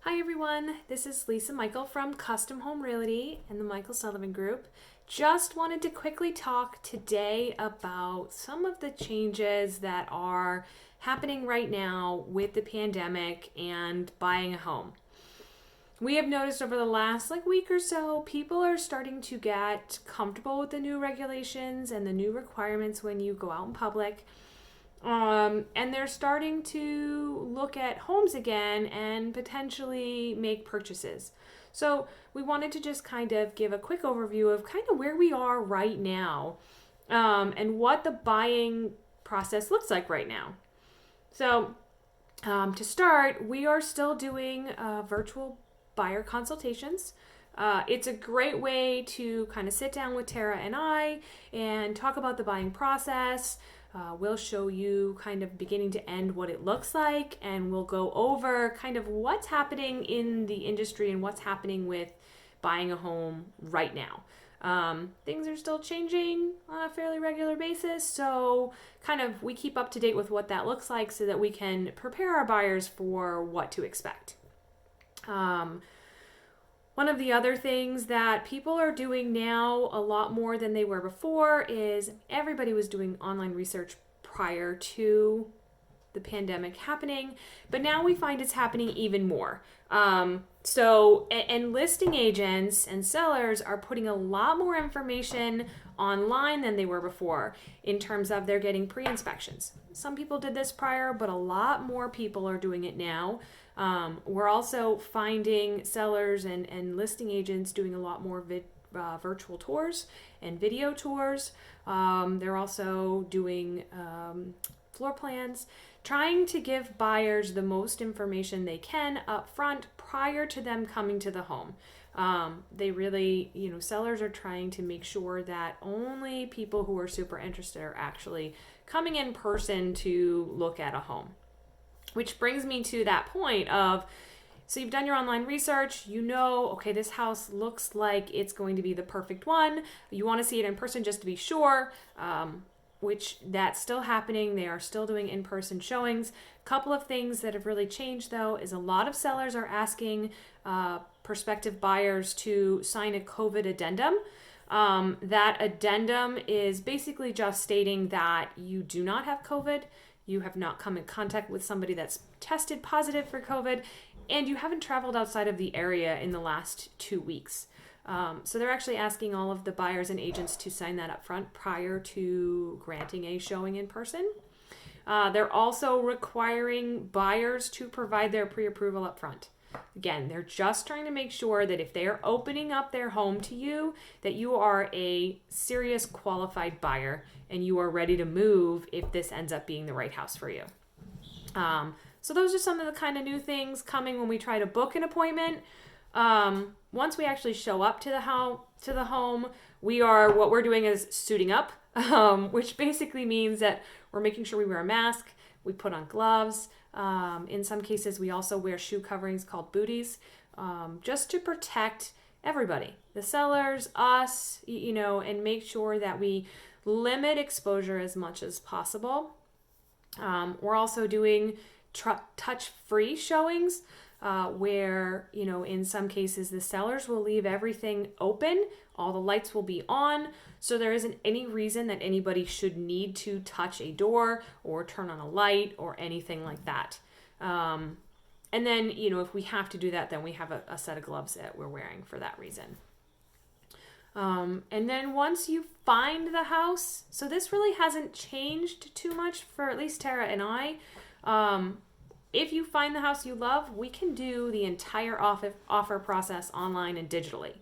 Hi everyone, this is Lisa Michael from Custom Home Realty and the Michael Sullivan Group. Just wanted to quickly talk today about some of the changes that are happening right now with the pandemic and buying a home. We have noticed over the last week or so, people are starting to get comfortable with the new regulations and the new requirements when you go out in public. And they're starting to look at homes again and potentially make purchases. So we wanted to just kind of give a quick overview of kind of where we are right now, and what the buying process looks like right now. So to start, we are still doing virtual buyer consultations. It's a great way to kind of sit down with Tara and I and talk about the buying process. We'll show you kind of beginning to end what it looks like, and we'll go over kind of what's happening in the industry and what's happening with buying a home right now. Things are still changing on a fairly regular basis, so kind of we keep up to date with what that looks like so that we can prepare our buyers for what to expect. One of the other things that people are doing now a lot more than they were before is everybody was doing online research prior to the pandemic happening, but now we find it's happening even more. And listing agents and sellers are putting a lot more information online than they were before in terms of they're getting pre-inspections. Some people did this prior, but a lot more people are doing it now. We're also finding sellers and listing agents doing a lot more virtual tours and video tours. They're also doing floor plans, trying to give buyers the most information they can up front prior to them coming to the home. They really, sellers are trying to make sure that only people who are super interested are actually coming in person to look at a home. Which brings me to that point of, so you've done your online research, okay, this house looks like it's going to be the perfect one. You want to see it in person just to be sure, which that's still happening. They are still doing in-person showings. Couple of things that have really changed though is a lot of sellers are asking prospective buyers to sign a COVID addendum. That addendum is basically just stating that you do not have COVID, you have not come in contact with somebody that's tested positive for COVID, and you haven't traveled outside of the area in the last 2 weeks. So they're actually asking all of the buyers and agents to sign that up front prior to granting a showing in person. They're also requiring buyers to provide their pre-approval up front. Again, they're just trying to make sure that if they are opening up their home to you, that you are a serious qualified buyer and you are ready to move if this ends up being the right house for you. So those are some of the kind of new things coming when we try to book an appointment. Once we actually show up to the home, what we're doing is suiting up, which basically means that we're making sure we wear a mask, we put on gloves. In some cases, we also wear shoe coverings called booties, just to protect everybody, the sellers, us, and make sure that we limit exposure as much as possible. We're also doing touch-free showings, where, in some cases, the sellers will leave everything open, all the lights will be on, so there isn't any reason that anybody should need to touch a door or turn on a light or anything like that. And then, if we have to do that, then we have a set of gloves that we're wearing for that reason. And then once you find the house, so this really hasn't changed too much for at least Tara and I. If you find the house you love, we can do the entire offer process online and digitally.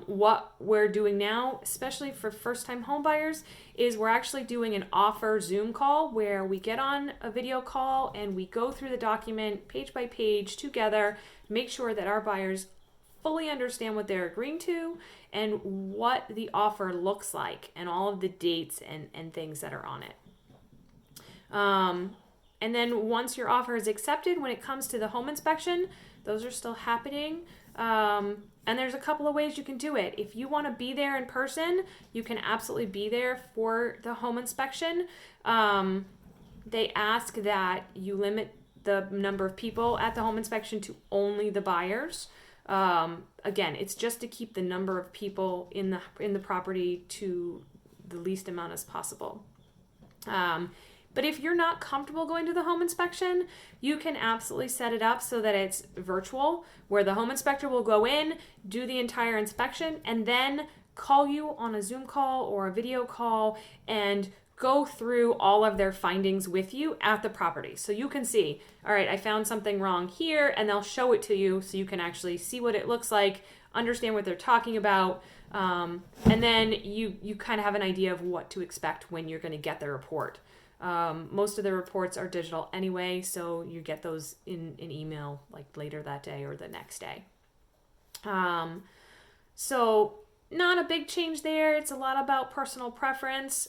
What we're doing now, especially for first-time home buyers, is we're actually doing an offer Zoom call where we get on a video call and we go through the document page by page together, make sure that our buyers fully understand what they're agreeing to and what the offer looks like and all of the dates and things that are on it. And then once your offer is accepted, when it comes to the home inspection, those are still happening. And there's a couple of ways you can do it. If you want to be there in person, you can absolutely be there for the home inspection. They ask that you limit the number of people at the home inspection to only the buyers. Again, it's just to keep the number of people in the property to the least amount as possible. But if you're not comfortable going to the home inspection, you can absolutely set it up so that it's virtual, where the home inspector will go in, do the entire inspection, and then call you on a Zoom call or a video call and go through all of their findings with you at the property. So you can see, all right, I found something wrong here, and they'll show it to you so you can actually see what it looks like, understand what they're talking about, and then you kind of have an idea of what to expect when you're going to get the report. Most of the reports are digital anyway, so you get those in email like later that day or the next day. So not a big change there. It's a lot about personal preference.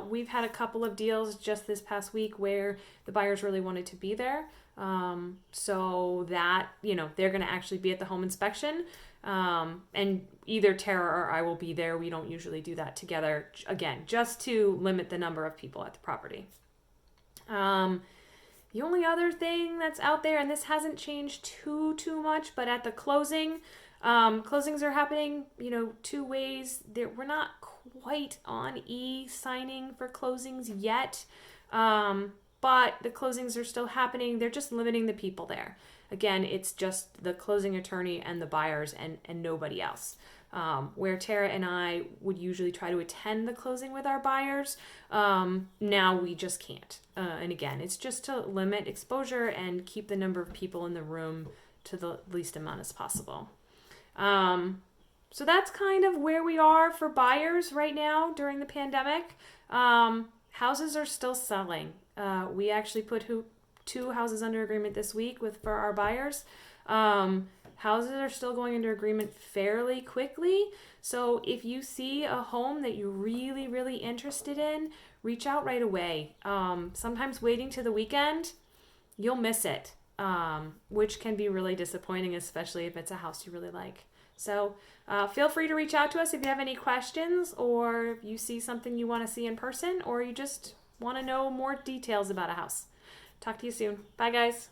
We've had a couple of deals just this past week where the buyers really wanted to be there. So that, they're going to actually be at the home inspection. And either Tara or I will be there. We don't usually do that together. Again, just to limit the number of people at the property. The only other thing that's out there, and this hasn't changed too much, but at the closing, closings are happening, 2 ways. We're not quite on e-signing for closings yet, but the closings are still happening. They're just limiting the people there. Again, it's just the closing attorney and the buyers and nobody else. Where Tara and I would usually try to attend the closing with our buyers, now we just can't. And again, it's just to limit exposure and keep the number of people in the room to the least amount as possible. So that's kind of where we are for buyers right now during the pandemic. Houses are still selling. We actually put 2 houses under agreement this week for our buyers. Houses are still going into agreement fairly quickly. So if you see a home that you're really, really interested in, reach out right away. Sometimes waiting to the weekend, you'll miss it, which can be really disappointing, especially if it's a house you really like. So feel free to reach out to us if you have any questions, or if you see something you want to see in person, or you just want to know more details about a house. Talk to you soon. Bye, guys.